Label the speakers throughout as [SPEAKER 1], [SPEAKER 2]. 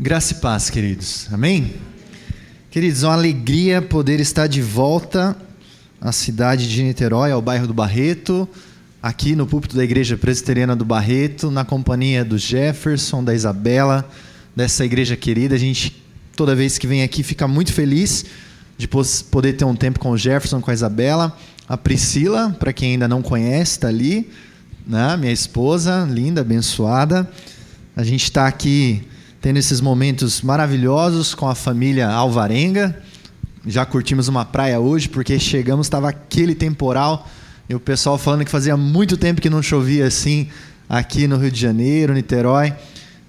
[SPEAKER 1] Graça e paz, queridos. Amém? Queridos, é uma alegria poder estar de volta à cidade de Niterói, ao bairro do Barreto, aqui no púlpito da Igreja Presbiteriana do Barreto, na companhia do Jefferson, da Isabela, dessa igreja querida. A gente, toda vez que vem aqui, fica muito feliz de poder ter um tempo com o Jefferson, com a Isabela. A Priscila, para quem ainda não conhece, está ali, né? Minha esposa, linda, abençoada. A gente está aqui tendo esses momentos maravilhosos com a família Alvarenga. Já curtimos uma praia hoje, porque chegamos, estava aquele temporal, e o pessoal falando que fazia muito tempo que não chovia assim aqui no Rio de Janeiro, Niterói,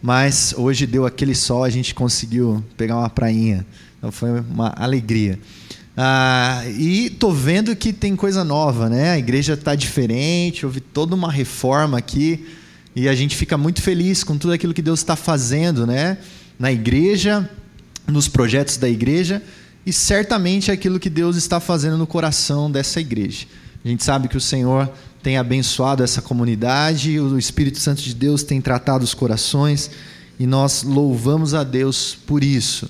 [SPEAKER 1] mas hoje deu aquele sol, a gente conseguiu pegar uma prainha, então foi uma alegria. E estou vendo que tem coisa nova, né? A igreja está diferente, houve toda uma reforma aqui, e a gente fica muito feliz com tudo aquilo que Deus está fazendo, né? Na igreja, nos projetos da igreja, e certamente aquilo que Deus está fazendo no coração dessa igreja. A gente sabe que o Senhor tem abençoado essa comunidade, o Espírito Santo de Deus tem tratado os corações, e nós louvamos a Deus por isso.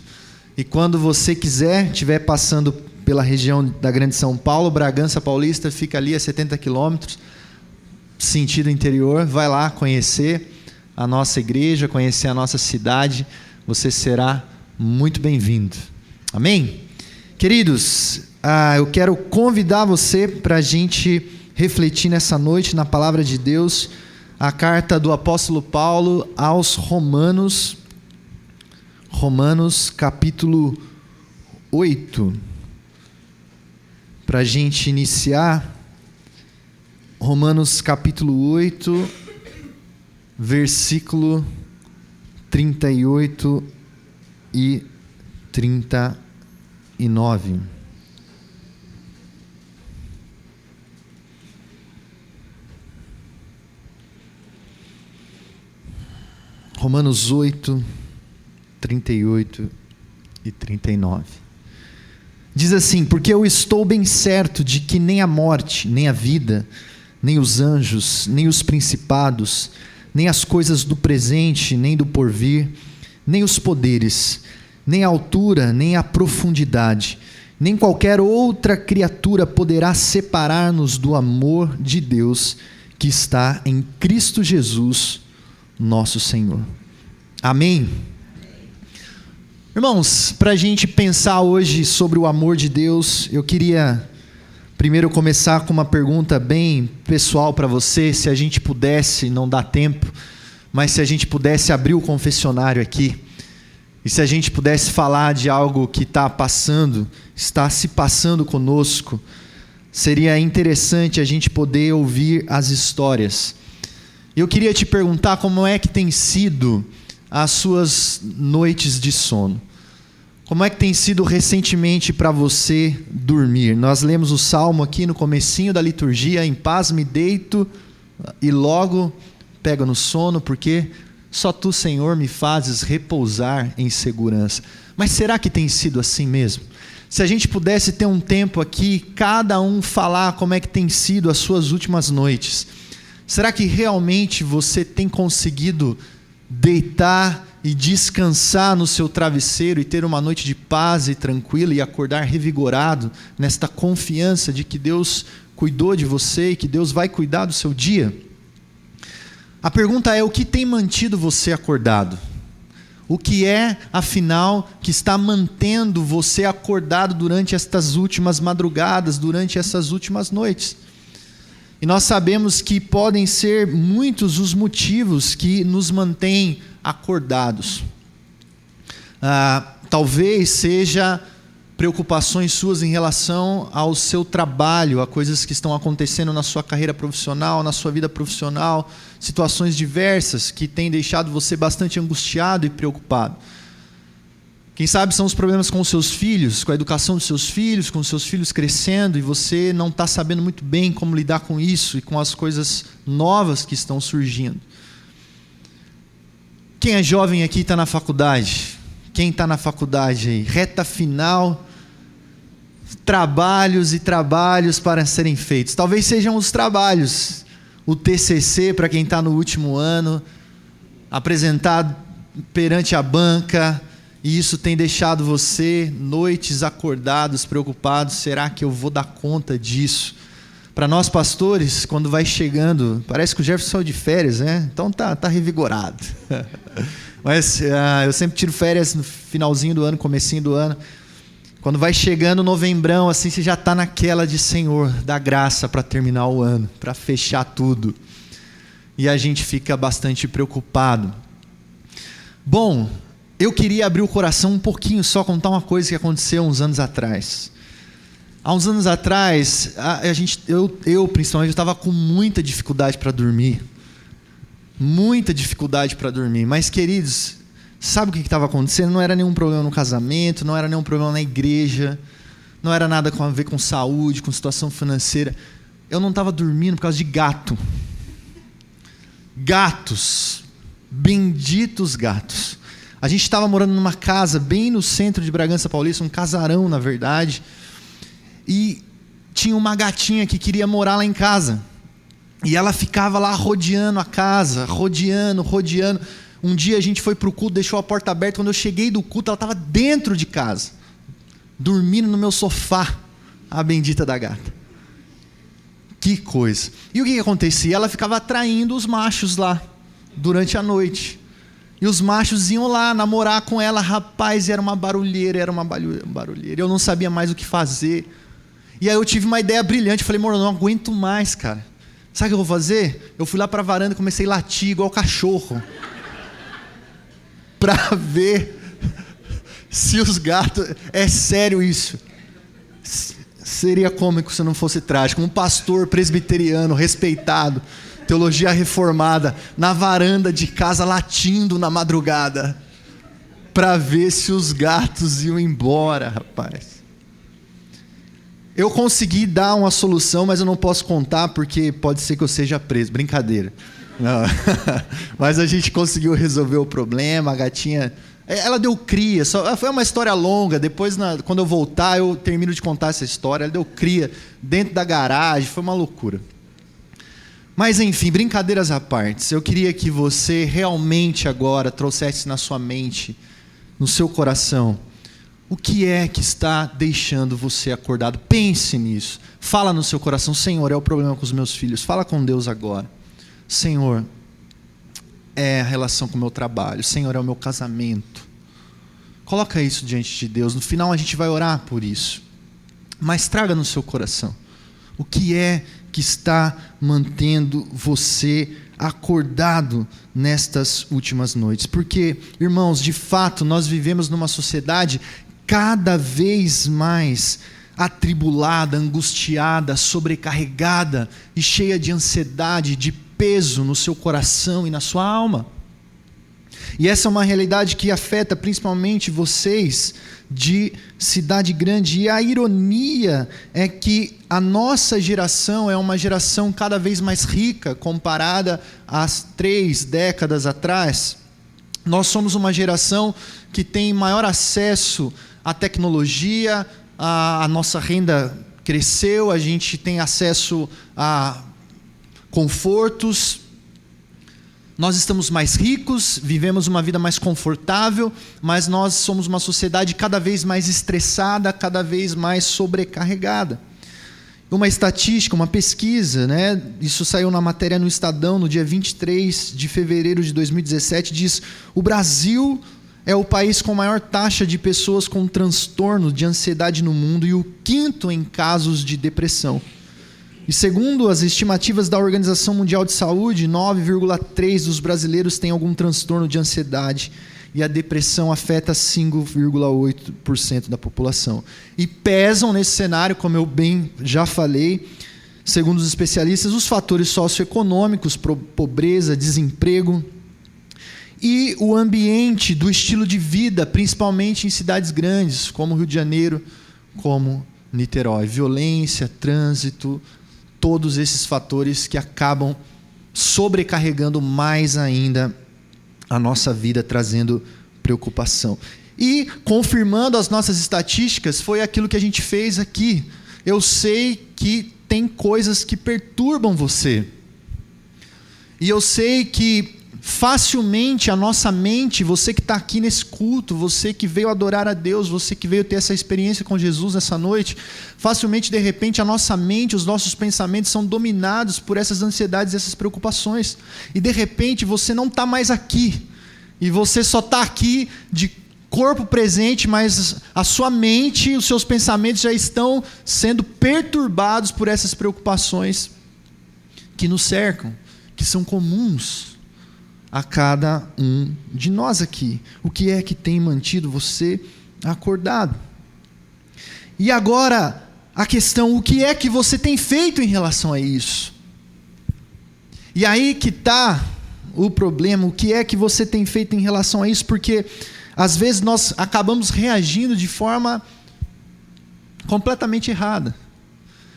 [SPEAKER 1] E quando você estiver passando pela região da Grande São Paulo, Bragança Paulista fica ali a 70 quilômetros, sentido interior, vai lá conhecer a nossa igreja, conhecer a nossa cidade, você será muito bem-vindo. Amém? Queridos, eu quero convidar você para a gente refletir nessa noite na palavra de Deus, a carta do apóstolo Paulo aos Romanos, capítulo 8. Para a gente iniciar, Romanos capítulo 8, versículo 38 e 39. Romanos 8, 38 e 39. Diz assim: porque eu estou bem certo de que nem a morte, nem a vida, nem os anjos, nem os principados, nem as coisas do presente, nem do porvir, nem os poderes, nem a altura, nem a profundidade, nem qualquer outra criatura poderá separar-nos do amor de Deus que está em Cristo Jesus, nosso Senhor. Amém? Irmãos, para a gente pensar hoje sobre o amor de Deus, eu queria primeiro começar com uma pergunta bem pessoal para você. Se a gente pudesse, não dá tempo, mas se a gente pudesse abrir o confessionário aqui, e se a gente pudesse falar de algo que está se passando conosco, seria interessante a gente poder ouvir as histórias. Eu queria te perguntar como é que tem sido as suas noites de sono. Como é que tem sido recentemente para você dormir? Nós lemos o Salmo aqui no comecinho da liturgia: em paz me deito e logo pego no sono, porque só Tu, Senhor, me fazes repousar em segurança. Mas será que tem sido assim mesmo? Se a gente pudesse ter um tempo aqui, cada um falar como é que tem sido as suas últimas noites. Será que realmente você tem conseguido deitar e descansar no seu travesseiro e ter uma noite de paz e tranquila e acordar revigorado nesta confiança de que Deus cuidou de você e que Deus vai cuidar do seu dia? A pergunta é: o que tem mantido você acordado? O que é, afinal, que está mantendo você acordado durante estas últimas madrugadas, durante essas últimas noites? E nós sabemos que podem ser muitos os motivos que nos mantêm acordados. Talvez seja preocupações suas em relação ao seu trabalho, a coisas que estão acontecendo na sua carreira profissional, na sua vida profissional, situações diversas que têm deixado você bastante angustiado e preocupado. Quem sabe são os problemas com os seus filhos, com a educação dos seus filhos, com os seus filhos crescendo, e você não está sabendo muito bem como lidar com isso e com as coisas novas que estão surgindo. Quem é jovem aqui está na faculdade? Quem está na faculdade aí? Reta final, trabalhos e trabalhos para serem feitos. Talvez sejam os trabalhos, o TCC para quem está no último ano, apresentar perante a banca, e isso tem deixado você noites acordados, preocupados, será que eu vou dar conta disso? Para nós pastores, quando vai chegando, parece que o Jefferson saiu de férias, né? Então tá revigorado. Mas eu sempre tiro férias no finalzinho do ano, comecinho do ano. Quando vai chegando novembrão, assim, você já está naquela de Senhor, dá graça para terminar o ano, para fechar tudo. E a gente fica bastante preocupado. Bom, eu queria abrir o coração um pouquinho só, contar uma coisa que aconteceu uns anos atrás. Há uns anos atrás, eu principalmente, estava com muita dificuldade para dormir. Muita dificuldade para dormir. Mas, queridos, sabe o que estava acontecendo? Não era nenhum problema no casamento, não era nenhum problema na igreja, não era nada a ver com saúde, com situação financeira. Eu não estava dormindo por causa de gato. Gatos. Benditos gatos. A gente estava morando numa casa bem no centro de Bragança Paulista, um casarão, na verdade, e tinha uma gatinha que queria morar lá em casa. E ela ficava lá rodeando a casa, rodeando. Um dia a gente foi para o culto, deixou a porta aberta. Quando eu cheguei do culto, ela estava dentro de casa, dormindo no meu sofá, a bendita da gata. Que coisa. E o que acontecia? Ela ficava atraindo os machos lá, durante a noite. E os machos iam lá namorar com ela. Rapaz, era uma barulheira. Eu não sabia mais o que fazer. E aí eu tive uma ideia brilhante. Falei, amor, eu não aguento mais, cara. Sabe o que eu vou fazer? Eu fui lá para a varanda e comecei a latir igual cachorro. Para ver se os gatos... É sério isso. Seria cômico se não fosse trágico. Um pastor presbiteriano, respeitado, teologia reformada, na varanda de casa latindo na madrugada, para ver se os gatos iam embora, rapaz. Eu consegui dar uma solução, mas eu não posso contar porque pode ser que eu seja preso. Brincadeira. Não. Mas a gente conseguiu resolver o problema. A gatinha, ela deu cria. Foi uma história longa. Depois, quando eu voltar, eu termino de contar essa história. Ela deu cria dentro da garagem. Foi uma loucura. Mas enfim, brincadeiras à parte. Eu queria que você realmente agora trouxesse na sua mente, no seu coração, o que é que está deixando você acordado? Pense nisso. Fala no seu coração, Senhor, é o problema com os meus filhos. Fala com Deus agora. Senhor, é a relação com o meu trabalho. Senhor, é o meu casamento. Coloca isso diante de Deus. No final a gente vai orar por isso. Mas traga no seu coração. O que é que está mantendo você acordado nestas últimas noites? Porque, irmãos, de fato, nós vivemos numa sociedade cada vez mais atribulada, angustiada, sobrecarregada e cheia de ansiedade, de peso no seu coração e na sua alma. E essa é uma realidade que afeta principalmente vocês de cidade grande. E a ironia é que a nossa geração é uma geração cada vez mais rica comparada às 3 décadas atrás. Nós somos uma geração que tem maior acesso à tecnologia, a nossa renda cresceu, a gente tem acesso a confortos, nós estamos mais ricos, vivemos uma vida mais confortável, mas nós somos uma sociedade cada vez mais estressada, cada vez mais sobrecarregada. Uma estatística, uma pesquisa, né? Isso saiu na matéria no Estadão, no dia 23 de fevereiro de 2017, diz: o Brasil é o país com maior taxa de pessoas com transtorno de ansiedade no mundo e o 5º em casos de depressão. E segundo as estimativas da Organização Mundial de Saúde, 9,3% dos brasileiros têm algum transtorno de ansiedade e a depressão afeta 5,8% da população. E pesam nesse cenário, como eu bem já falei, segundo os especialistas, os fatores socioeconômicos, pobreza, desemprego, e o ambiente do estilo de vida, principalmente em cidades grandes, como Rio de Janeiro, como Niterói. Violência, trânsito, todos esses fatores que acabam sobrecarregando mais ainda a nossa vida, trazendo preocupação. E, confirmando as nossas estatísticas, foi aquilo que a gente fez aqui. Eu sei que tem coisas que perturbam você. E eu sei que facilmente a nossa mente, você que está aqui nesse culto, você que veio adorar a Deus, você que veio ter essa experiência com Jesus nessa noite, facilmente, de repente, a nossa mente, os nossos pensamentos são dominados por essas ansiedades, essas preocupações. E, de repente, você não está mais aqui. E você só está aqui de corpo presente, mas a sua mente e os seus pensamentos já estão sendo perturbados por essas preocupações que nos cercam, que são comuns a cada um de nós aqui. O que é que tem mantido você acordado? E agora, a questão, o que é que você tem feito em relação a isso? E aí que está o problema, o que é que você tem feito em relação a isso? Porque, às vezes, nós acabamos reagindo de forma completamente errada.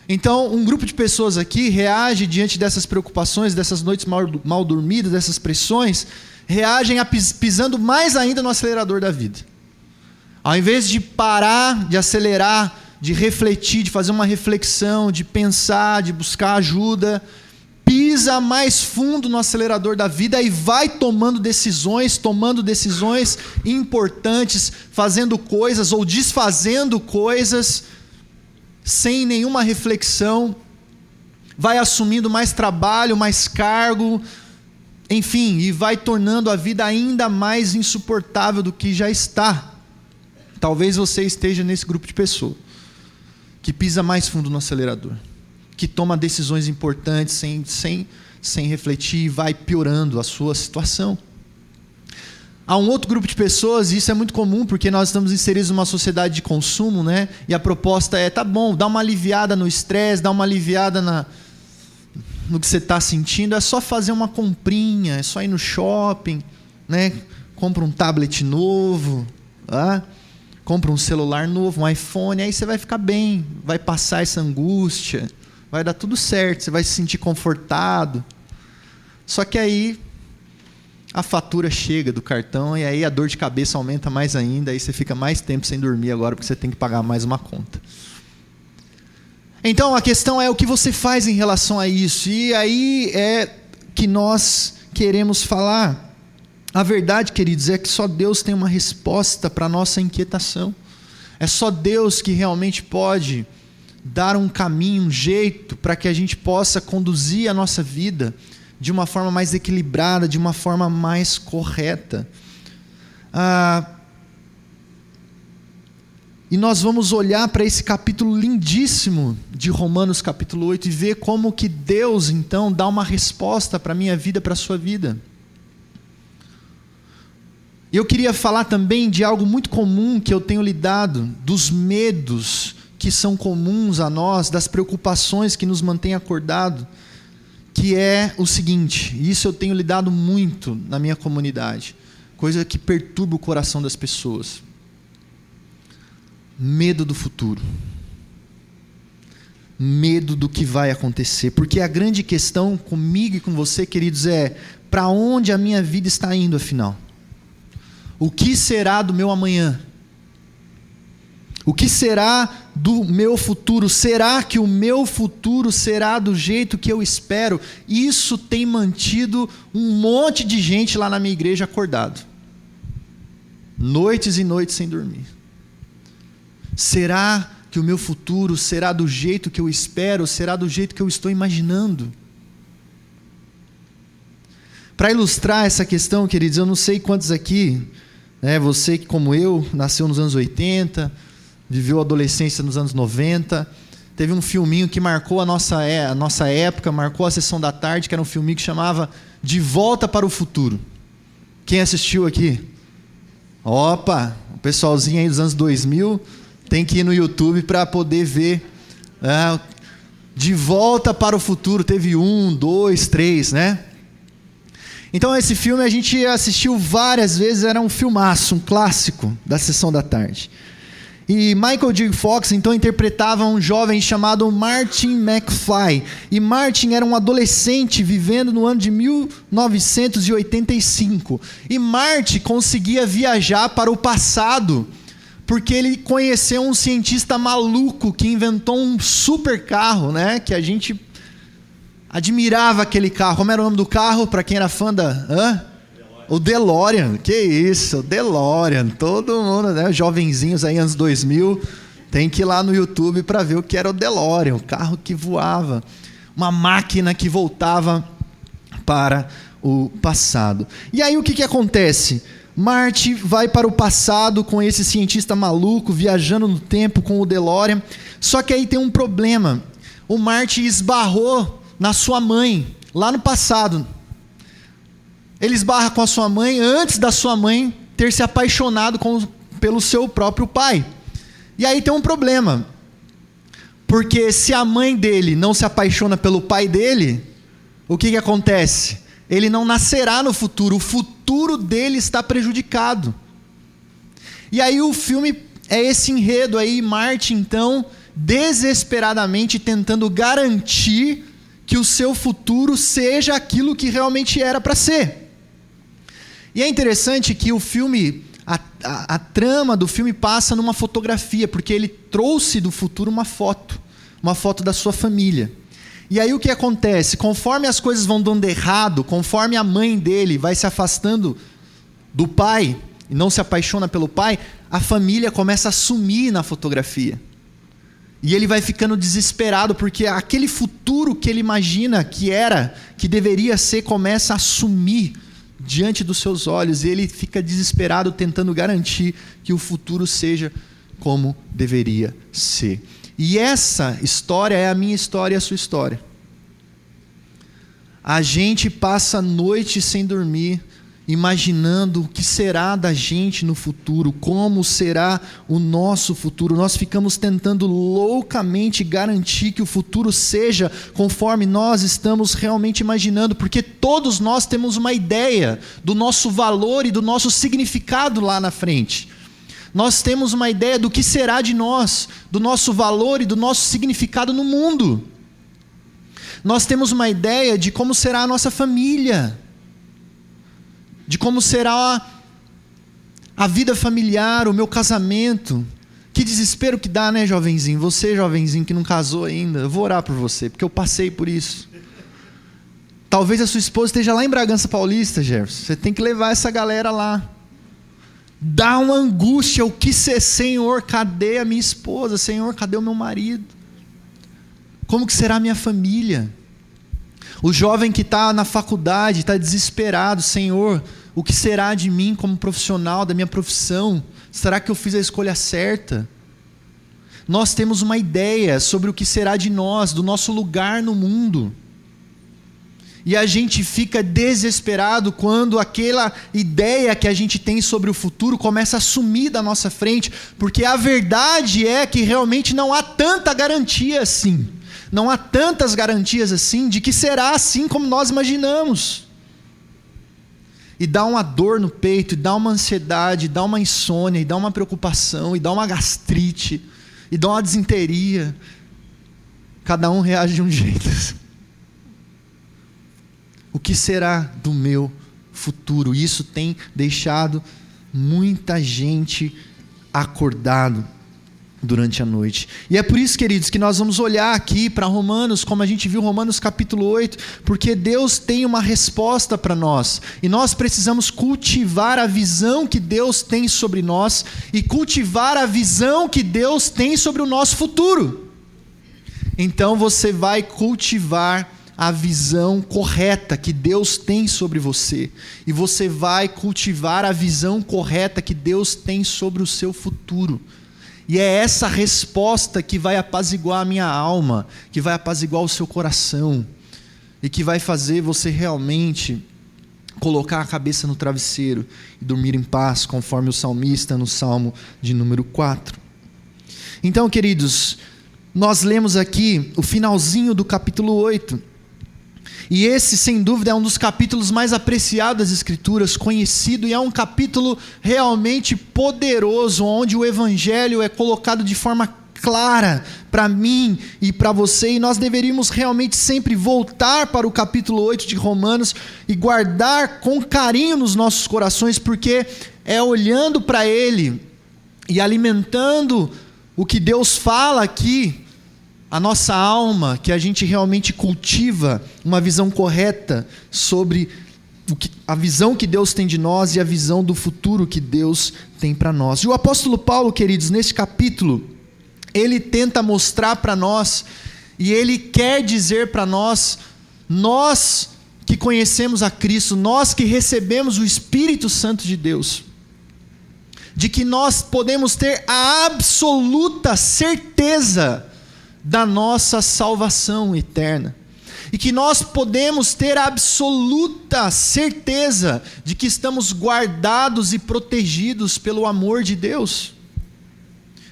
[SPEAKER 1] Então, um grupo de pessoas aqui reage diante dessas preocupações, dessas noites mal dormidas, dessas pressões, reagem pisando mais ainda no acelerador da vida. Ao invés de parar, de acelerar, de refletir, de fazer uma reflexão, de pensar, de buscar ajuda, pisa mais fundo no acelerador da vida e vai tomando decisões importantes, fazendo coisas ou desfazendo coisas sem nenhuma reflexão, vai assumindo mais trabalho, mais cargo, enfim, e vai tornando a vida ainda mais insuportável do que já está. Talvez você esteja nesse grupo de pessoas que pisa mais fundo no acelerador, que toma decisões importantes sem refletir e vai piorando a sua situação. Há um outro grupo de pessoas, e isso é muito comum, porque nós estamos inseridos numa sociedade de consumo, né? E a proposta é, tá bom, dá uma aliviada no estresse, dá uma aliviada no que você está sentindo, é só fazer uma comprinha, é só ir no shopping, né? Compra um tablet novo, compra um celular novo, um iPhone, aí você vai ficar bem, vai passar essa angústia, vai dar tudo certo, você vai se sentir confortado. Só que aí a fatura chega do cartão e aí a dor de cabeça aumenta mais ainda, aí você fica mais tempo sem dormir agora porque você tem que pagar mais uma conta. Então a questão é o que você faz em relação a isso, e aí é que nós queremos falar. A verdade, queridos, é que só Deus tem uma resposta para a nossa inquietação. É só Deus que realmente pode dar um caminho, um jeito para que a gente possa conduzir a nossa vida de uma forma mais equilibrada, de uma forma mais correta. E nós vamos olhar para esse capítulo lindíssimo de Romanos capítulo 8 e ver como que Deus então dá uma resposta para a minha vida, para a sua vida. Eu queria falar também de algo muito comum que eu tenho lidado, dos medos que são comuns a nós, das preocupações que nos mantêm acordado, que é o seguinte, e isso eu tenho lidado muito na minha comunidade, coisa que perturba o coração das pessoas. Medo do futuro. Medo do que vai acontecer. Porque a grande questão comigo e com você, queridos, é para onde a minha vida está indo afinal? O que será do meu amanhã? O que será do meu futuro? Será que o meu futuro será do jeito que eu espero? Isso tem mantido um monte de gente lá na minha igreja acordado. Noites e noites sem dormir. Será que o meu futuro será do jeito que eu espero? Será do jeito que eu estou imaginando? Para ilustrar essa questão, queridos, eu não sei quantos aqui, você que como eu, nasceu nos anos 80, viveu a adolescência nos anos 90, teve um filminho que marcou a nossa época, marcou a sessão da tarde, que era um filminho que chamava De Volta para o Futuro. Quem assistiu aqui? Opa, o pessoalzinho aí dos anos 2000 tem que ir no YouTube para poder ver. De Volta para o Futuro, teve 1, 2, 3, né? Então esse filme a gente assistiu várias vezes, era um filmaço, um clássico da sessão da tarde. E Michael J. Fox então interpretava um jovem chamado Martin McFly. E Martin era um adolescente vivendo no ano de 1985. E Martin conseguia viajar para o passado, porque ele conheceu um cientista maluco que inventou um super carro, né? Que a gente admirava aquele carro. Como era o nome do carro, para quem era fã da... O DeLorean, que isso, o DeLorean. Todo mundo, né? Jovenzinhos aí, anos 2000, tem que ir lá no YouTube para ver o que era o DeLorean. O carro que voava. Uma máquina que voltava para o passado. E aí o que acontece? Marty vai para o passado com esse cientista maluco, viajando no tempo com o DeLorean. Só que aí tem um problema. O Marty esbarrou na sua mãe, lá no passado. Ele esbarra com a sua mãe antes da sua mãe ter se apaixonado pelo seu próprio pai. E aí tem um problema. Porque se a mãe dele não se apaixona pelo pai dele, o que acontece? Ele não nascerá no futuro. O futuro dele está prejudicado. E aí o filme é esse enredo aí, Marty então, desesperadamente tentando garantir que o seu futuro seja aquilo que realmente era para ser. E é interessante que o filme, a trama do filme passa numa fotografia, porque ele trouxe do futuro uma foto da sua família. E aí o que acontece? Conforme as coisas vão dando errado, conforme a mãe dele vai se afastando do pai e não se apaixona pelo pai, a família começa a sumir na fotografia. E ele vai ficando desesperado, porque aquele futuro que ele imagina que deveria ser, começa a sumir diante dos seus olhos. E ele fica desesperado, tentando garantir que o futuro seja como deveria ser. E essa história é a minha história e a sua história. A gente passa a noite sem dormir, imaginando o que será da gente no futuro, como será o nosso futuro. Nós ficamos tentando loucamente garantir que o futuro seja conforme nós estamos realmente imaginando, porque todos nós temos uma ideia do nosso valor e do nosso significado lá na frente. Nós temos uma ideia do que será de nós, do nosso valor e do nosso significado no mundo. Nós temos uma ideia de como será a nossa família, de como será a vida familiar, o meu casamento. Que desespero que dá, né, jovenzinho? Você, jovenzinho, que não casou ainda, eu vou orar por você, porque eu passei por isso. Talvez a sua esposa esteja lá em Bragança Paulista, Jefferson. Você tem que levar essa galera lá. Dá uma angústia, o que ser, Senhor, cadê a minha esposa? Senhor, cadê o meu marido? Como que será a minha família? O jovem que está na faculdade, está desesperado, Senhor, o que será de mim como profissional, da minha profissão? Será que eu fiz a escolha certa? Nós temos uma ideia sobre o que será de nós, do nosso lugar no mundo. E a gente fica desesperado quando aquela ideia que a gente tem sobre o futuro começa a sumir da nossa frente, porque a verdade é que realmente não há tanta garantia assim. Não há tantas garantias assim de que será assim como nós imaginamos. E dá uma dor no peito, e dá uma ansiedade, e dá uma insônia, e dá uma preocupação, e dá uma gastrite, e dá uma disenteria. Cada um reage de um jeito. O que será do meu futuro? Isso tem deixado muita gente acordado durante a noite. E é por isso, queridos, que nós vamos olhar aqui para Romanos, como a gente viu Romanos capítulo 8, porque Deus tem uma resposta para nós, e nós precisamos cultivar a visão que Deus tem sobre nós, e cultivar a visão que Deus tem sobre o nosso futuro. Então você vai cultivar a visão correta que Deus tem sobre você, e você vai cultivar a visão correta que Deus tem sobre o seu futuro. E é essa resposta que vai apaziguar a minha alma, que vai apaziguar o seu coração, e que vai fazer você realmente colocar a cabeça no travesseiro e dormir em paz, conforme o salmista no Salmo de número 4. Então, queridos, nós lemos aqui o finalzinho do capítulo 8, e esse, sem dúvida, é um dos capítulos mais apreciados das Escrituras, conhecido, e é um capítulo realmente poderoso, onde o Evangelho é colocado de forma clara para mim e para você, e nós deveríamos realmente sempre voltar para o capítulo 8 de Romanos e guardar com carinho nos nossos corações, porque é olhando para ele e alimentando o que Deus fala aqui, a nossa alma, que a gente realmente cultiva uma visão correta sobre a visão que Deus tem de nós e a visão do futuro que Deus tem para nós. E o apóstolo Paulo, queridos, neste capítulo, ele tenta mostrar para nós, e ele quer dizer para nós que conhecemos a Cristo, nós que recebemos o Espírito Santo de Deus, de que nós podemos ter a absoluta certeza da nossa salvação eterna. E que nós podemos ter a absoluta certeza de que estamos guardados e protegidos pelo amor de Deus.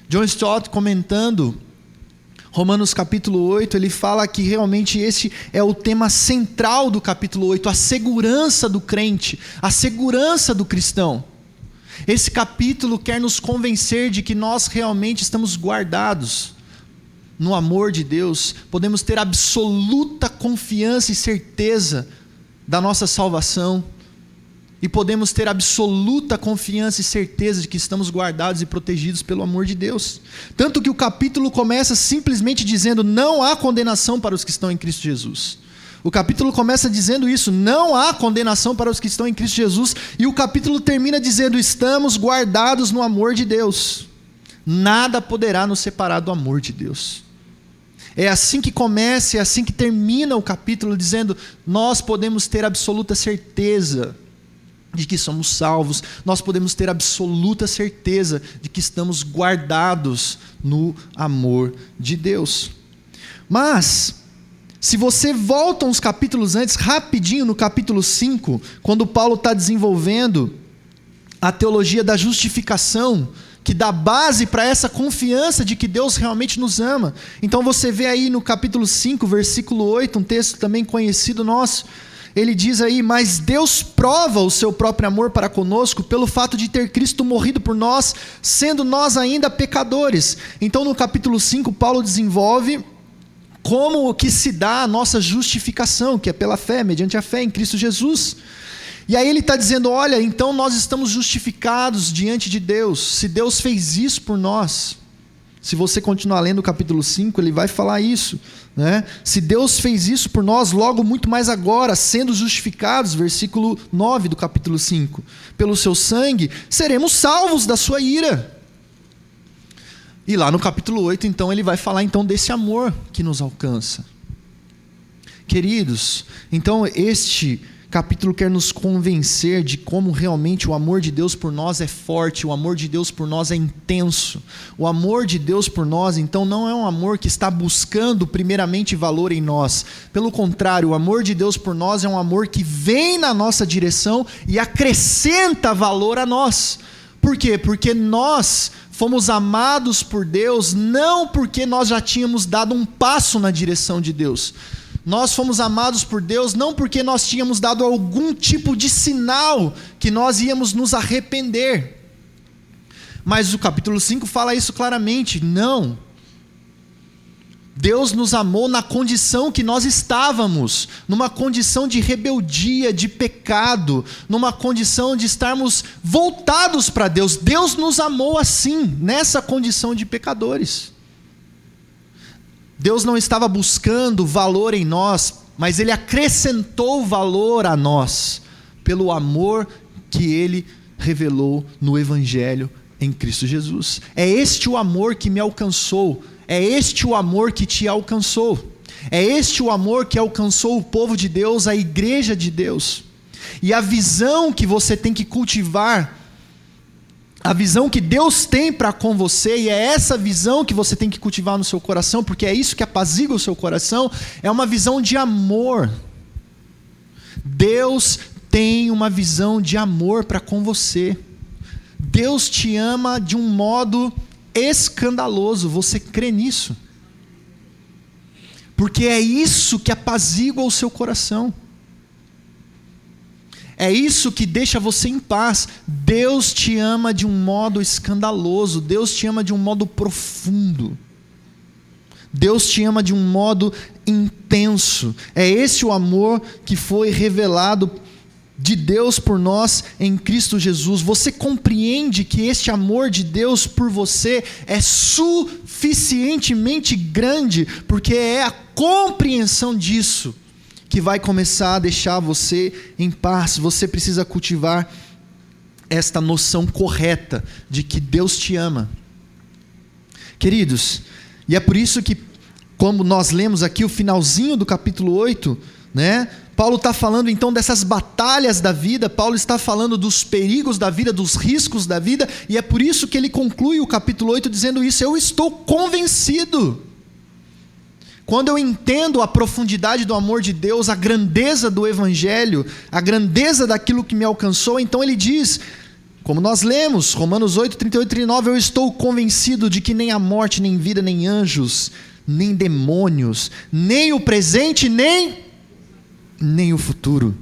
[SPEAKER 1] John Stott, comentando Romanos capítulo 8, ele fala que realmente este é o tema central do capítulo 8, a segurança do crente, a segurança do cristão. Esse capítulo quer nos convencer de que nós realmente estamos guardados no amor de Deus, podemos ter absoluta confiança e certeza da nossa salvação, e podemos ter absoluta confiança e certeza de que estamos guardados e protegidos pelo amor de Deus. Tanto que o capítulo começa simplesmente dizendo: não há condenação para os que estão em Cristo Jesus. O capítulo começa dizendo isso: não há condenação para os que estão em Cristo Jesus, e o capítulo termina dizendo: estamos guardados no amor de Deus. Nada poderá nos separar do amor de Deus. É assim que começa, é assim que termina o capítulo, dizendo: nós podemos ter absoluta certeza de que somos salvos, nós podemos ter absoluta certeza de que estamos guardados no amor de Deus. Mas, se você volta uns capítulos antes, rapidinho no capítulo 5, quando Paulo está desenvolvendo a teologia da justificação, que dá base para essa confiança de que Deus realmente nos ama. Então você vê aí no capítulo 5, versículo 8, um texto também conhecido nosso, ele diz aí: mas Deus prova o seu próprio amor para conosco pelo fato de ter Cristo morrido por nós, sendo nós ainda pecadores. Então no capítulo 5, Paulo desenvolve como que se dá a nossa justificação, que é pela fé, mediante a fé em Cristo Jesus. E aí ele está dizendo: olha, então nós estamos justificados diante de Deus, se Deus fez isso por nós. Se você continuar lendo o capítulo 5, ele vai falar isso, né? Se Deus fez isso por nós, logo muito mais agora, sendo justificados, versículo 9 do capítulo 5, pelo seu sangue, seremos salvos da sua ira. E lá no capítulo 8, então, ele vai falar então desse amor que nos alcança. Queridos, então este capítulo quer nos convencer de como realmente o amor de Deus por nós é forte, o amor de Deus por nós é intenso. O amor de Deus por nós, então, não é um amor que está buscando primeiramente valor em nós. Pelo contrário, o amor de Deus por nós é um amor que vem na nossa direção e acrescenta valor a nós. Por quê? Porque nós fomos amados por Deus, não porque nós já tínhamos dado um passo na direção de Deus. Nós fomos amados por Deus não porque nós tínhamos dado algum tipo de sinal que nós íamos nos arrepender. Mas o capítulo 5 fala isso claramente. Não. Deus nos amou na condição que nós estávamos, numa condição de rebeldia, de pecado, numa condição de estarmos voltados para Deus. Deus nos amou assim, nessa condição de pecadores. Deus não estava buscando valor em nós, mas Ele acrescentou valor a nós, pelo amor que Ele revelou no Evangelho em Cristo Jesus. É este o amor que me alcançou, é este o amor que te alcançou, é este o amor que alcançou o povo de Deus, a igreja de Deus. E a visão que você tem que cultivar, a visão que Deus tem para com você, e é essa visão que você tem que cultivar no seu coração, porque é isso que apazigua o seu coração, é uma visão de amor. Deus tem uma visão de amor para com você. Deus te ama de um modo escandaloso, você crê nisso? Porque é isso que apazigua o seu coração. É isso que deixa você em paz. Deus te ama de um modo escandaloso. Deus te ama de um modo profundo. Deus te ama de um modo intenso. É esse o amor que foi revelado de Deus por nós em Cristo Jesus. Você compreende que este amor de Deus por você é suficientemente grande, porque é a compreensão disso que vai começar a deixar você em paz. Você precisa cultivar esta noção correta de que Deus te ama. Queridos, e é por isso que, como nós lemos aqui o finalzinho do capítulo 8, né? Paulo está falando então dessas batalhas da vida, Paulo está falando dos perigos da vida, dos riscos da vida, e é por isso que ele conclui o capítulo 8 dizendo isso: eu estou convencido. Quando eu entendo a profundidade do amor de Deus, a grandeza do Evangelho, a grandeza daquilo que me alcançou, então ele diz, como nós lemos, Romanos 8, 38 e 39, eu estou convencido de que nem a morte, nem vida, nem anjos, nem demônios, nem o presente, nem o futuro.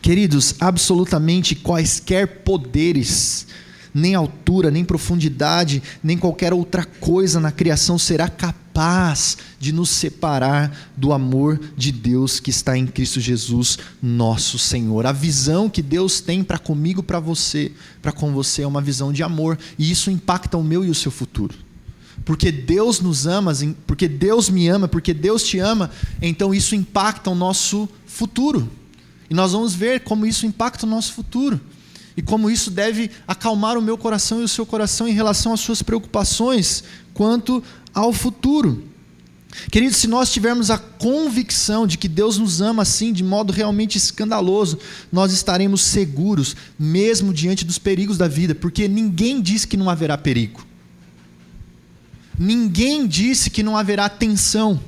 [SPEAKER 1] Queridos, absolutamente quaisquer poderes, nem altura, nem profundidade, nem qualquer outra coisa na criação será capaz de nos separar do amor de Deus que está em Cristo Jesus, nosso Senhor. A visão que Deus tem para comigo, para com você, é uma visão de amor, e isso impacta o meu e o seu futuro. Porque Deus nos ama, porque Deus me ama, porque Deus te ama, então isso impacta o nosso futuro. E nós vamos ver como isso impacta o nosso futuro. E como isso deve acalmar o meu coração e o seu coração em relação às suas preocupações quanto ao futuro. Queridos, se nós tivermos a convicção de que Deus nos ama assim, de modo realmente escandaloso, nós estaremos seguros, mesmo diante dos perigos da vida, porque ninguém disse que não haverá perigo. Ninguém disse que não haverá tensão.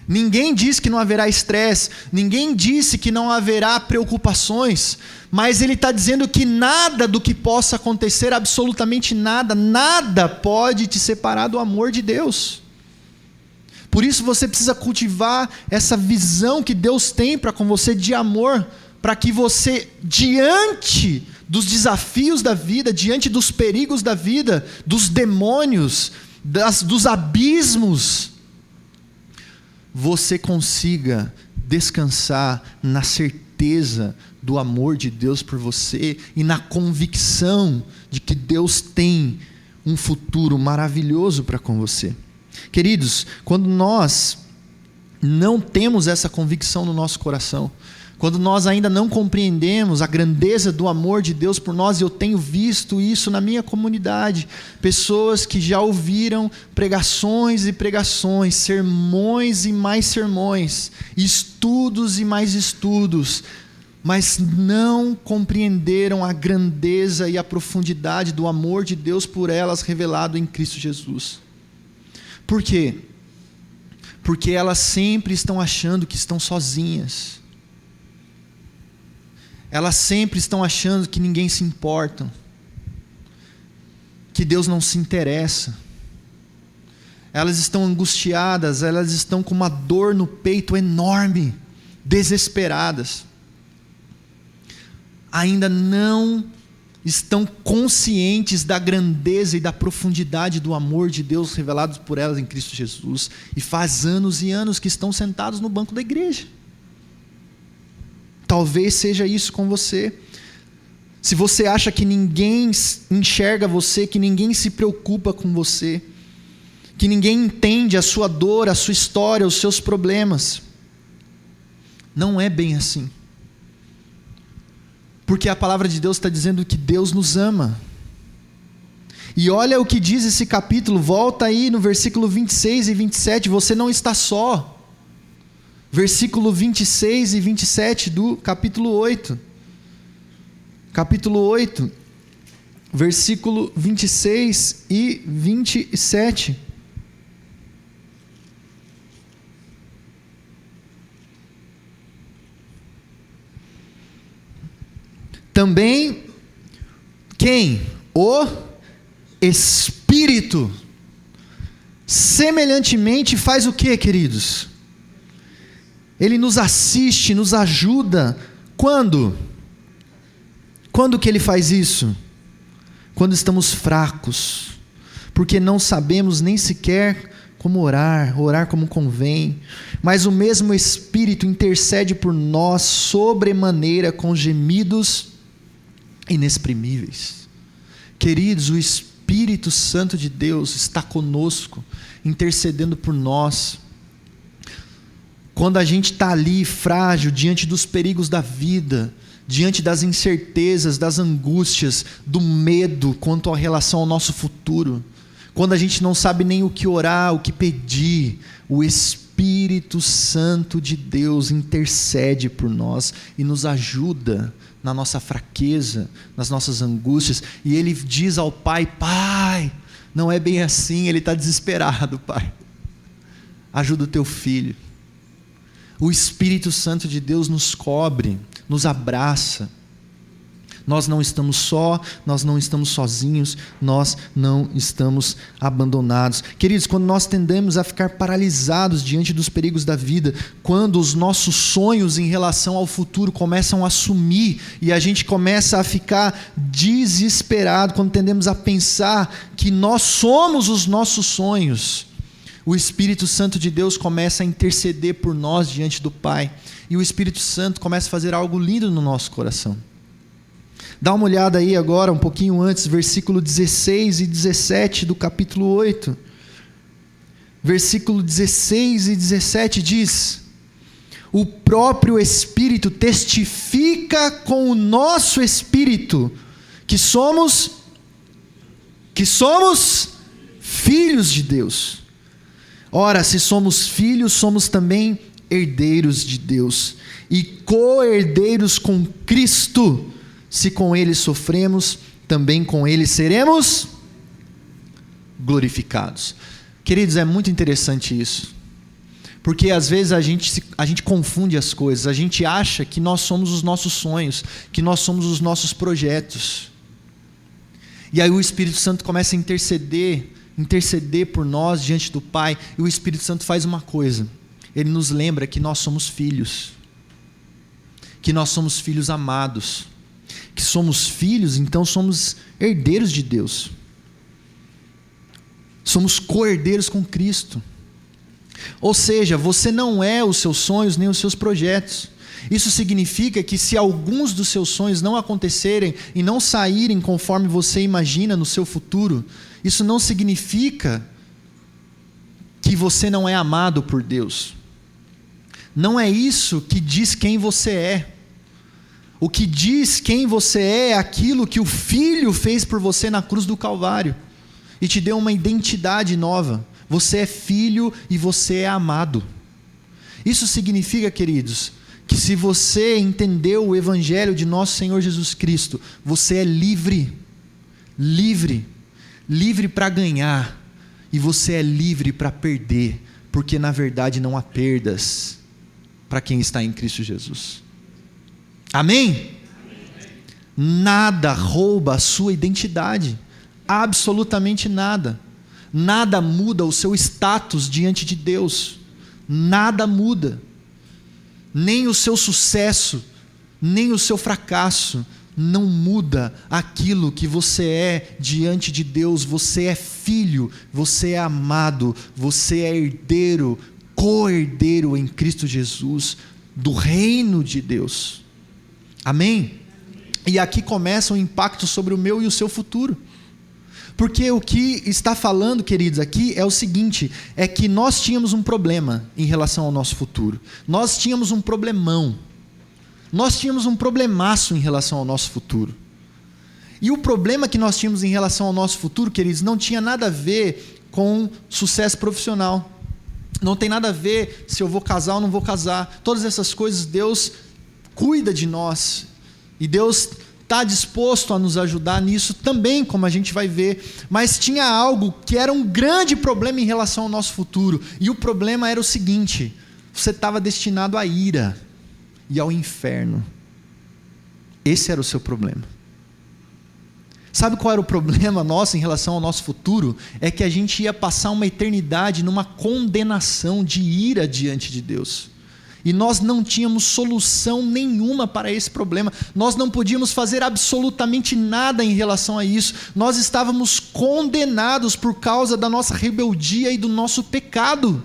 [SPEAKER 1] Ninguém disse que não haverá estresse. Ninguém disse que não haverá preocupações. Mas ele está dizendo que nada do que possa acontecer, absolutamente nada pode te separar do amor de Deus. Por isso você precisa cultivar essa visão que Deus tem para com você de amor, para que você, diante dos desafios da vida, diante dos perigos da vida, dos demônios, dos abismos, você consiga descansar na certeza do amor de Deus por você e na convicção de que Deus tem um futuro maravilhoso para com você. Queridos, quando nós não temos essa convicção no nosso coração, quando nós ainda não compreendemos a grandeza do amor de Deus por nós, e eu tenho visto isso na minha comunidade, pessoas que já ouviram pregações e pregações, sermões e mais sermões, estudos e mais estudos, mas não compreenderam a grandeza e a profundidade do amor de Deus por elas revelado em Cristo Jesus. Por quê? Porque elas sempre estão achando que estão sozinhas. Elas sempre estão achando que ninguém se importa, que Deus não se interessa. Elas estão angustiadas, elas estão com uma dor no peito enorme, desesperadas. Ainda não estão conscientes da grandeza e da profundidade do amor de Deus revelados por elas em Cristo Jesus. E faz anos e anos que estão sentados no banco da igreja. Talvez seja isso com você. Se você acha que ninguém enxerga você, que ninguém se preocupa com você, que ninguém entende a sua dor, a sua história, os seus problemas, não é bem assim. Porque a palavra de Deus está dizendo que Deus nos ama. E olha o que diz esse capítulo, volta aí no versículo 26 e 27, você não está só. Versículo 26 e 27 do capítulo 8. Capítulo 8, versículo 26 e 27. Também, quem? O Espírito. Semelhantemente faz o que, queridos? Ele nos assiste, nos ajuda. Quando? Quando que Ele faz isso? Quando estamos fracos, porque não sabemos nem sequer como orar como convém, mas o mesmo Espírito intercede por nós sobremaneira com gemidos inexprimíveis. Queridos, o Espírito Santo de Deus está conosco, intercedendo por nós. Quando a gente está ali frágil, diante dos perigos da vida, diante das incertezas, das angústias, do medo quanto à relação ao nosso futuro, quando a gente não sabe nem o que orar, o que pedir, o Espírito Santo de Deus intercede por nós e nos ajuda na nossa fraqueza, nas nossas angústias, e Ele diz ao Pai: Pai, não é bem assim, ele está desesperado, Pai, ajuda o teu filho. O Espírito Santo de Deus nos cobre, nos abraça. Nós não estamos só, nós não estamos sozinhos, nós não estamos abandonados. Queridos, quando nós tendemos a ficar paralisados diante dos perigos da vida, quando os nossos sonhos em relação ao futuro começam a sumir e a gente começa a ficar desesperado, quando tendemos a pensar que nós somos os nossos sonhos, o Espírito Santo de Deus começa a interceder por nós diante do Pai, e o Espírito Santo começa a fazer algo lindo no nosso coração. Dá uma olhada aí agora, um pouquinho antes, versículo 16 e 17 do capítulo 8. Versículo 16 e 17 diz: o próprio Espírito testifica com o nosso Espírito que somos filhos de Deus. Ora, se somos filhos, somos também herdeiros de Deus e co-herdeiros com Cristo. Se com Ele sofremos, também com Ele seremos glorificados. Queridos, é muito interessante isso, porque às vezes a gente confunde as coisas, a gente acha que nós somos os nossos sonhos, que nós somos os nossos projetos, e aí o Espírito Santo começa a interceder por nós diante do Pai, e o Espírito Santo faz uma coisa: ele nos lembra que nós somos filhos, que nós somos filhos amados, que somos filhos, então somos herdeiros de Deus, somos co-herdeiros com Cristo. Ou seja, você não é os seus sonhos nem os seus projetos. Isso significa que se alguns dos seus sonhos não acontecerem e não saírem conforme você imagina no seu futuro, isso não significa que você não é amado por Deus. Não é isso que diz quem você é. O que diz quem você é aquilo que o Filho fez por você na cruz do Calvário e te deu uma identidade nova. Você é filho e você é amado. Isso significa, queridos, que se você entendeu o Evangelho de nosso Senhor Jesus Cristo, você é livre para ganhar, e você é livre para perder, porque na verdade não há perdas para quem está em Cristo Jesus. Amém? Nada rouba a sua identidade, absolutamente nada. Nada muda o seu status diante de Deus, nada muda, nem o seu sucesso, nem o seu fracasso, não muda aquilo que você é diante de Deus. Você é filho, você é amado, você é herdeiro, co-herdeiro em Cristo Jesus, do reino de Deus. Amém? E aqui começa o impacto sobre o meu e o seu futuro. Porque o que está falando, queridos, aqui é o seguinte: é que nós tínhamos um problema em relação ao nosso futuro. Nós tínhamos um problemão. Nós tínhamos um problemaço em relação ao nosso futuro. E o problema que nós tínhamos em relação ao nosso futuro, queridos, não tinha nada a ver com sucesso profissional. Não tem nada a ver se eu vou casar ou não vou casar. Todas essas coisas, Deus cuida de nós. E Deus está disposto a nos ajudar nisso também, como a gente vai ver. Mas tinha algo que era um grande problema em relação ao nosso futuro. E o problema era o seguinte: você estava destinado à ira e ao inferno. Esse era o seu problema. Sabe qual era o problema nosso em relação ao nosso futuro? É que a gente ia passar uma eternidade numa condenação de ira diante de Deus. E nós não tínhamos solução nenhuma para esse problema. Nós não podíamos fazer absolutamente nada em relação a isso. Nós estávamos condenados por causa da nossa rebeldia e do nosso pecado.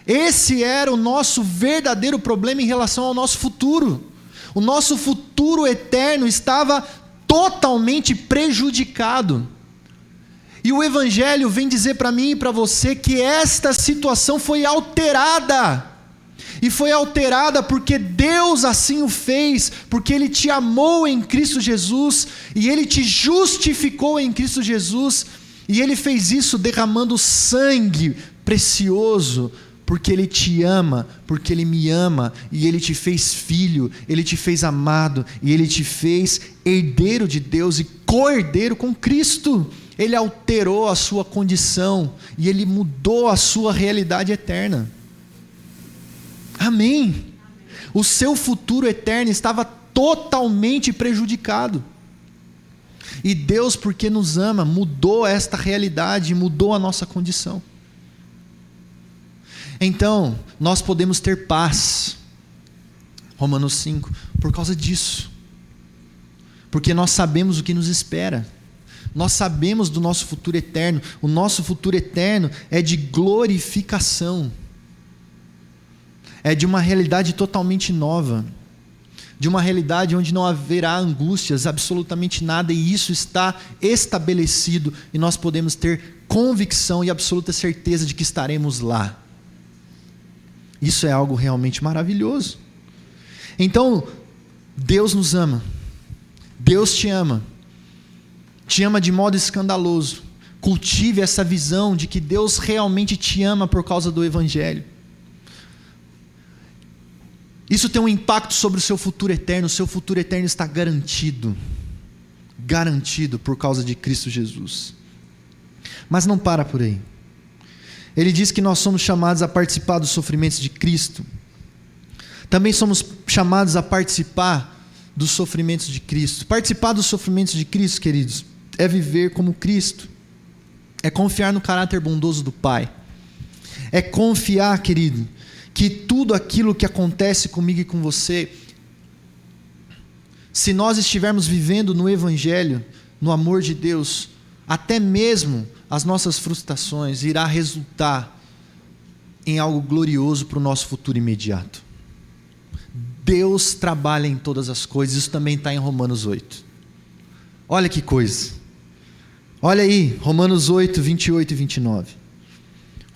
[SPEAKER 1] Esse era o nosso verdadeiro problema em relação ao nosso futuro. O nosso futuro eterno estava totalmente prejudicado. E o Evangelho vem dizer para mim e para você que esta situação foi alterada. E foi alterada porque Deus assim o fez, porque Ele te amou em Cristo Jesus, e Ele te justificou em Cristo Jesus, e Ele fez isso derramando sangue precioso, porque Ele te ama, porque Ele me ama, e Ele te fez filho, Ele te fez amado, e Ele te fez herdeiro de Deus e co-herdeiro com Cristo. Ele alterou a sua condição, e Ele mudou a sua realidade eterna. Amém. O seu futuro eterno estava totalmente prejudicado. E Deus, porque nos ama, mudou esta realidade, mudou a nossa condição. Então, nós podemos ter paz, Romanos 5, por causa disso. Porque nós sabemos o que nos espera. Nós sabemos do nosso futuro eterno. O nosso futuro eterno é de glorificação. É de uma realidade totalmente nova, de uma realidade onde não haverá angústias, absolutamente nada, e isso está estabelecido, e nós podemos ter convicção e absoluta certeza de que estaremos lá. Isso é algo realmente maravilhoso. Então, Deus nos ama, Deus te ama de modo escandaloso. Cultive essa visão de que Deus realmente te ama por causa do Evangelho. Isso tem um impacto sobre o seu futuro eterno. O seu futuro eterno está garantido por causa de Cristo Jesus. Mas não para por aí. Ele diz que nós somos chamados a participar dos sofrimentos de Cristo. Também somos chamados a participar dos sofrimentos de Cristo. Participar dos sofrimentos de Cristo, queridos, é viver como Cristo. É confiar no caráter bondoso do Pai. É confiar, querido, que tudo aquilo que acontece comigo e com você, se nós estivermos vivendo no Evangelho, no amor de Deus, até mesmo as nossas frustrações irá resultar em algo glorioso para o nosso futuro imediato. Deus trabalha em todas as coisas. Isso também está em Romanos 8. Olha que coisa. Olha aí, Romanos 8, 28 e 29.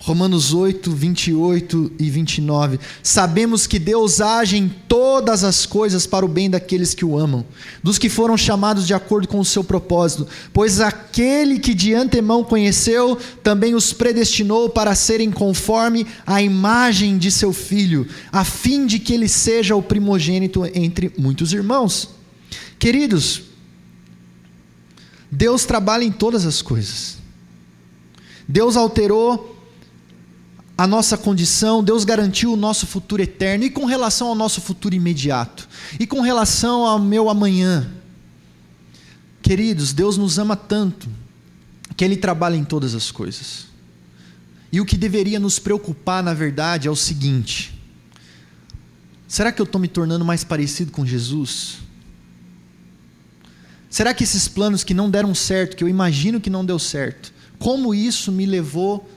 [SPEAKER 1] Romanos 8, 28 e 29. Sabemos que Deus age em todas as coisas para o bem daqueles que o amam, dos que foram chamados de acordo com o seu propósito. Pois aquele que de antemão conheceu, também os predestinou para serem conforme a imagem de seu Filho, a fim de que ele seja o primogênito entre muitos irmãos. Queridos, Deus trabalha em todas as coisas. Deus alterou a nossa condição, Deus garantiu o nosso futuro eterno. E com relação ao nosso futuro imediato, e com relação ao meu amanhã, queridos, Deus nos ama tanto que Ele trabalha em todas as coisas. E o que deveria nos preocupar, na verdade, é o seguinte: será que eu estou me tornando mais parecido com Jesus? Será que esses planos que não deram certo, que eu imagino que não deu certo, como isso me levou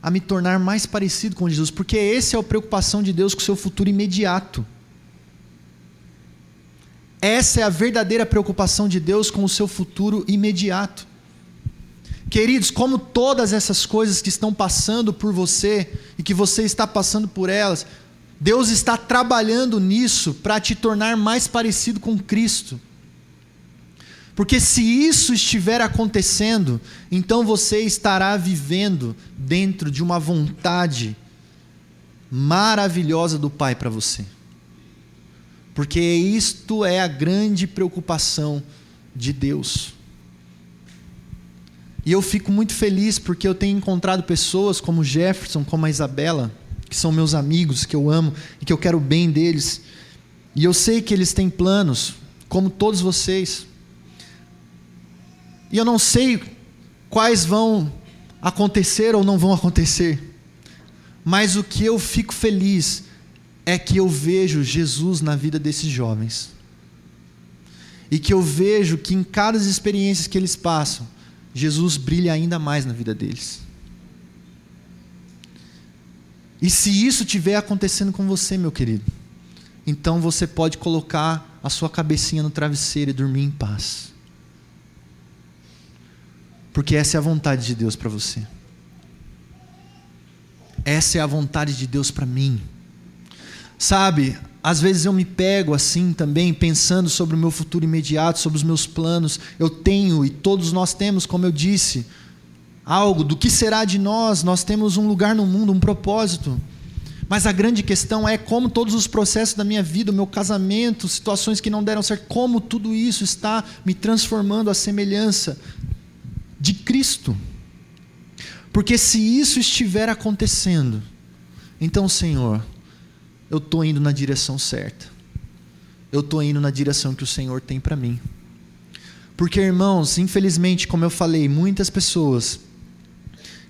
[SPEAKER 1] a me tornar mais parecido com Jesus? Porque essa é a preocupação de Deus com o seu futuro imediato. Essa é a verdadeira preocupação de Deus com o seu futuro imediato. Queridos, como todas essas coisas que estão passando por você, e que você está passando por elas, Deus está trabalhando nisso para te tornar mais parecido com Cristo. Porque se isso estiver acontecendo, então você estará vivendo dentro de uma vontade maravilhosa do Pai para você. Porque isto é a grande preocupação de Deus. E eu fico muito feliz porque eu tenho encontrado pessoas como o Jefferson, como a Isabela, que são meus amigos, que eu amo e que eu quero o bem deles. E eu sei que eles têm planos, como todos vocês. E eu não sei quais vão acontecer ou não vão acontecer, mas o que eu fico feliz é que eu vejo Jesus na vida desses jovens, e que eu vejo que em cada experiência que eles passam, Jesus brilha ainda mais na vida deles. E se isso estiver acontecendo com você, meu querido, então você pode colocar a sua cabecinha no travesseiro e dormir em paz. Porque essa é a vontade de Deus para você. Essa é a vontade de Deus para mim. Sabe, às vezes eu me pego assim também, pensando sobre o meu futuro imediato, sobre os meus planos. Eu tenho, e todos nós temos, como eu disse, algo do que será de nós. Nós temos um lugar no mundo, um propósito. Mas a grande questão é como todos os processos da minha vida, o meu casamento, situações que não deram certo, como tudo isso está me transformando à semelhança de Cristo. Porque se isso estiver acontecendo, então, Senhor, eu estou indo na direção certa. Eu estou indo na direção que o Senhor tem para mim. Porque, irmãos, infelizmente, como eu falei, muitas pessoas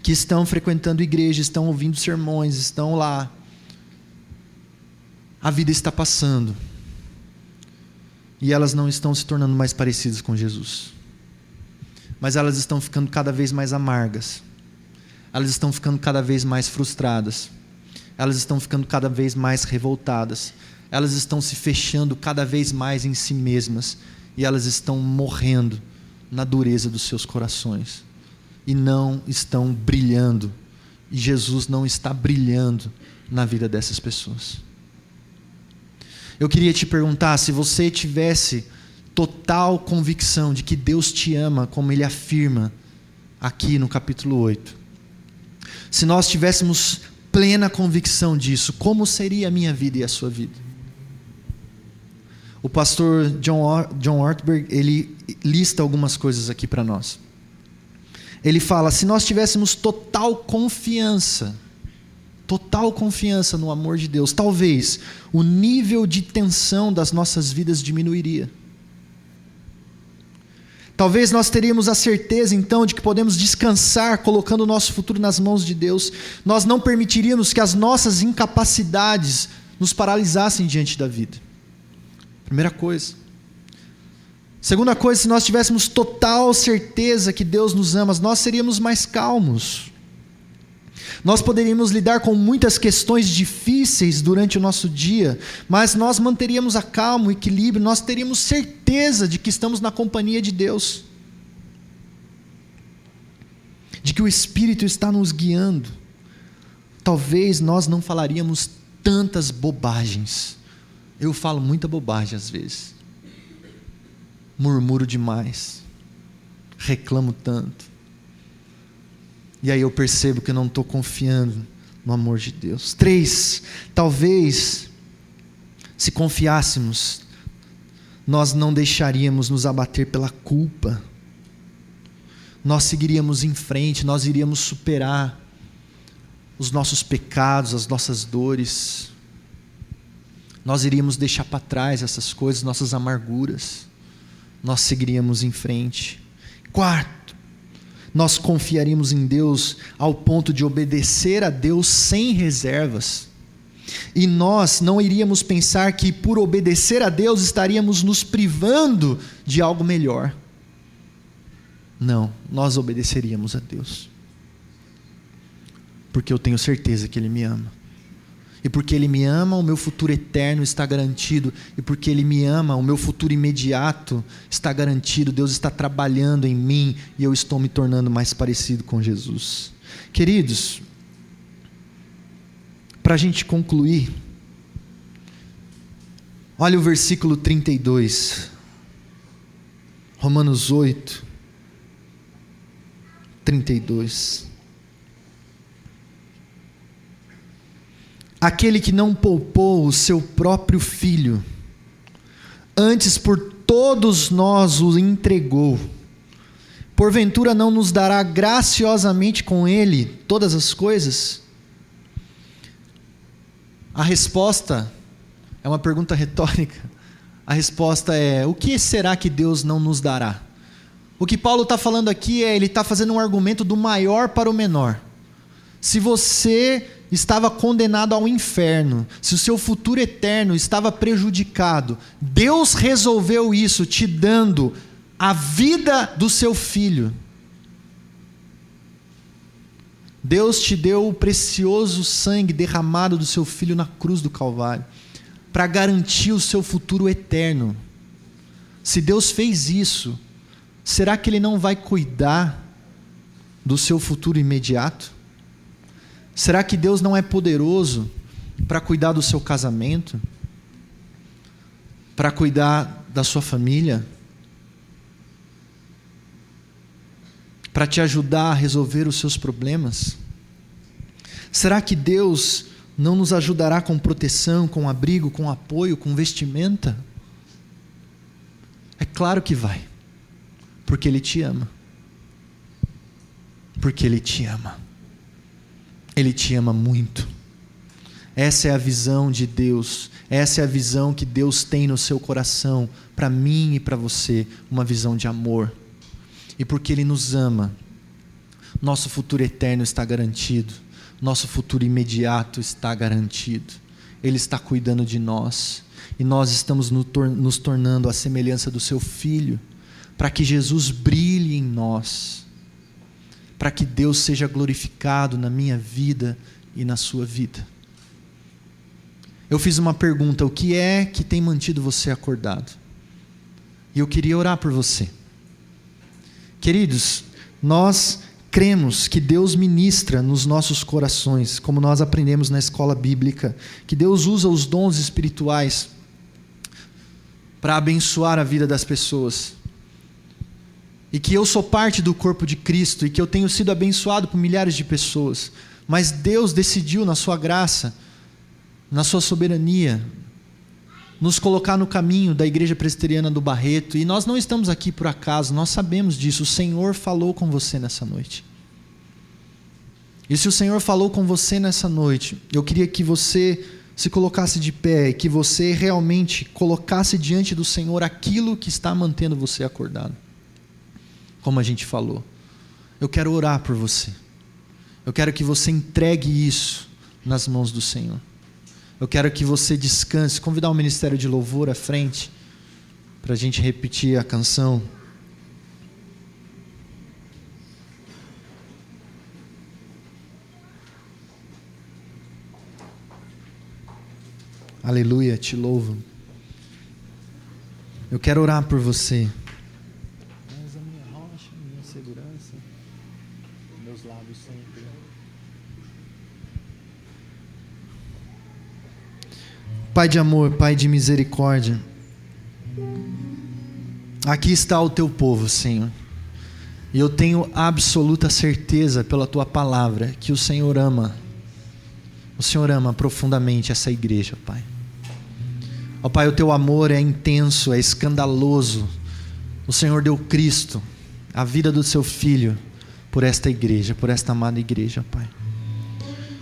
[SPEAKER 1] que estão frequentando igreja, estão ouvindo sermões, estão lá, a vida está passando e elas não estão se tornando mais parecidas com Jesus, mas elas estão ficando cada vez mais amargas, elas estão ficando cada vez mais frustradas, elas estão ficando cada vez mais revoltadas, elas estão se fechando cada vez mais em si mesmas e elas estão morrendo na dureza dos seus corações e não estão brilhando, e Jesus não está brilhando na vida dessas pessoas. Eu queria te perguntar, se você tivesse total convicção de que Deus te ama, como Ele afirma aqui no capítulo 8, se nós tivéssemos plena convicção disso, como seria a minha vida e a sua vida? O pastor John Ortberg, ele lista algumas coisas aqui para nós. Ele fala, se nós tivéssemos total confiança no amor de Deus, talvez o nível de tensão das nossas vidas diminuiria. Talvez nós teríamos a certeza então de que podemos descansar colocando o nosso futuro nas mãos de Deus. Nós não permitiríamos que as nossas incapacidades nos paralisassem diante da vida. Primeira coisa. Segunda coisa, se nós tivéssemos total certeza que Deus nos ama, nós seríamos mais calmos. Nós poderíamos lidar com muitas questões difíceis durante o nosso dia, mas nós manteríamos a calma, o equilíbrio, nós teríamos certeza de que estamos na companhia de Deus, de que o Espírito está nos guiando. Talvez nós não falaríamos tantas bobagens. Eu falo muita bobagem às vezes, murmuro demais, reclamo tanto. E aí eu percebo que eu não estou confiando no amor de Deus. 3, talvez, se confiássemos, nós não deixaríamos nos abater pela culpa. Nós seguiríamos em frente, nós iríamos superar os nossos pecados, as nossas dores. Nós iríamos deixar para trás essas coisas, nossas amarguras. Nós seguiríamos em frente. 4, nós confiaríamos em Deus ao ponto de obedecer a Deus sem reservas. E nós não iríamos pensar que por obedecer a Deus estaríamos nos privando de algo melhor. Não, nós obedeceríamos a Deus. Porque eu tenho certeza que Ele me ama. E porque Ele me ama, o meu futuro eterno está garantido. E porque Ele me ama, o meu futuro imediato está garantido. Deus está trabalhando em mim e eu estou me tornando mais parecido com Jesus. Queridos, para a gente concluir, olha o versículo 32. Romanos 8, 32. Aquele que não poupou o seu próprio filho, antes por todos nós o entregou, porventura não nos dará graciosamente com ele todas as coisas? A resposta é uma pergunta retórica. A resposta é: o que será que Deus não nos dará? O que Paulo está falando aqui ele está fazendo um argumento do maior para o menor. Se você estava condenado ao inferno, se o seu futuro eterno estava prejudicado, Deus resolveu isso te dando a vida do seu filho. Deus te deu o precioso sangue derramado do seu filho na cruz do Calvário, para garantir o seu futuro eterno. Se Deus fez isso, será que Ele não vai cuidar do seu futuro imediato? Será que Deus não é poderoso para cuidar do seu casamento, para cuidar da sua família, para te ajudar a resolver os seus problemas? Será que Deus não nos ajudará com proteção, com abrigo, com apoio, com vestimenta? É claro que vai, porque Ele te ama. Porque Ele te ama. Ele te ama muito. Essa é a visão de Deus. Essa é a visão que Deus tem no seu coração, para mim e para você, uma visão de amor. E porque Ele nos ama, nosso futuro eterno está garantido. Nosso futuro imediato está garantido. Ele está cuidando de nós. E nós estamos nos tornando a semelhança do seu Filho, para que Jesus brilhe em nós, para que Deus seja glorificado na minha vida e na sua vida. Eu fiz uma pergunta: o que é que tem mantido você acordado? E eu queria orar por você. Queridos, nós cremos que Deus ministra nos nossos corações, como nós aprendemos na escola bíblica, que Deus usa os dons espirituais para abençoar a vida das pessoas. E que eu sou parte do corpo de Cristo e que eu tenho sido abençoado por milhares de pessoas. Mas Deus decidiu, na sua graça, na sua soberania, nos colocar no caminho da Igreja Presbiteriana do Barreto. E nós não estamos aqui por acaso, nós sabemos disso. O Senhor falou com você nessa noite. E se o Senhor falou com você nessa noite, eu queria que você se colocasse de pé, que você realmente colocasse diante do Senhor aquilo que está mantendo você acordado. Como a gente falou, eu quero orar por você. Eu quero que você entregue isso nas mãos do Senhor. Eu quero que você descanse. Convidar o Ministério de Louvor à frente, para a gente repetir a canção. Aleluia, te louvo. Eu quero orar por você. És a minha rocha, minha segurança, meus lábios sempre. Pai de amor, Pai de misericórdia, aqui está o teu povo, Senhor. E eu tenho absoluta certeza pela tua palavra que o Senhor ama. O Senhor ama profundamente essa igreja, Pai. Ó Pai, o teu amor é intenso, é escandaloso. O Senhor deu Cristo, a vida do seu Filho, por esta igreja, por esta amada igreja, Pai.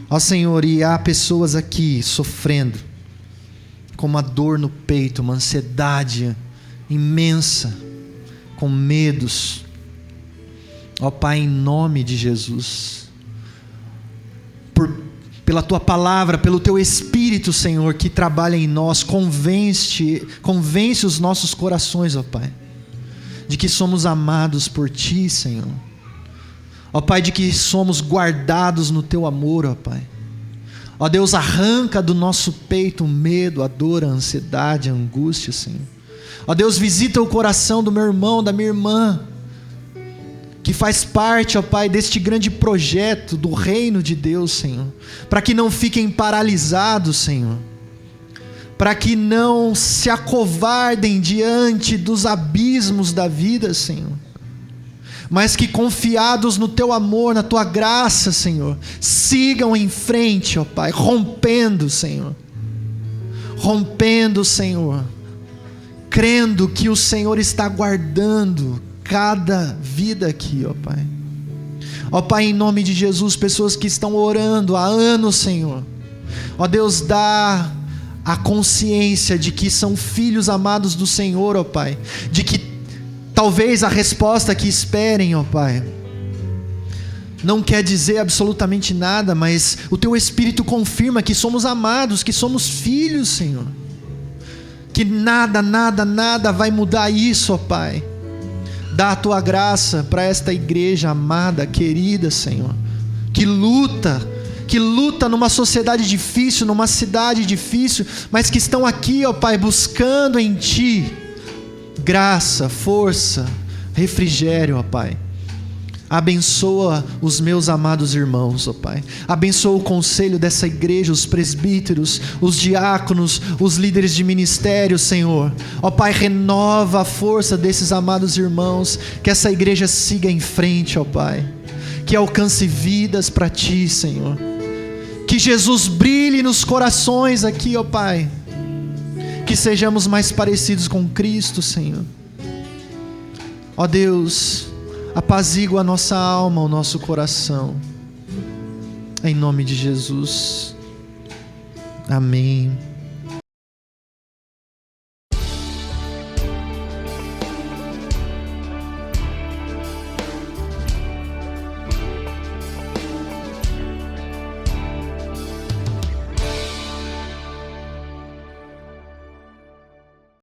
[SPEAKER 1] Ó Senhor, e há pessoas aqui sofrendo com uma dor no peito, uma ansiedade imensa, com medos. Ó Pai, em nome de Jesus, pela tua palavra, pelo teu Espírito, Senhor, que trabalha em nós, convence os nossos corações, ó Pai, de que somos amados por Ti, Senhor. Ó Pai, de que somos guardados no Teu amor, ó Pai. Ó Deus, arranca do nosso peito o medo, a dor, a ansiedade, a angústia, Senhor. Ó Deus, visita o coração do meu irmão, da minha irmã, que faz parte, ó Pai, deste grande projeto do reino de Deus, Senhor, para que não fiquem paralisados, Senhor, para que não se acovardem diante dos abismos da vida, Senhor, mas que, confiados no Teu amor, na Tua graça, Senhor, sigam em frente, ó Pai, rompendo, Senhor, crendo que o Senhor está guardando cada vida aqui, ó Pai. Ó Pai, em nome de Jesus, pessoas que estão orando há anos, Senhor, ó Deus, dá a consciência de que são filhos amados do Senhor, ó Pai, de que talvez a resposta que esperem, ó Pai, não quer dizer absolutamente nada, mas o Teu Espírito confirma que somos amados, que somos filhos, Senhor, que nada vai mudar isso, ó Pai. Dá a Tua graça para esta igreja amada, querida, Senhor, que luta numa sociedade difícil, numa cidade difícil, mas que estão aqui, ó Pai, buscando em Ti graça, força, refrigério, ó Pai. Abençoa os meus amados irmãos, ó Pai. Abençoa o conselho dessa igreja, os presbíteros, os diáconos, os líderes de ministério, Senhor. Ó Pai, renova a força desses amados irmãos, que essa igreja siga em frente, ó Pai. Que alcance vidas para Ti, Senhor. Que Jesus brilhe nos corações aqui, ó Pai. Que sejamos mais parecidos com Cristo, Senhor. Ó Deus, apazigua a nossa alma, o nosso coração. Em nome de Jesus. Amém.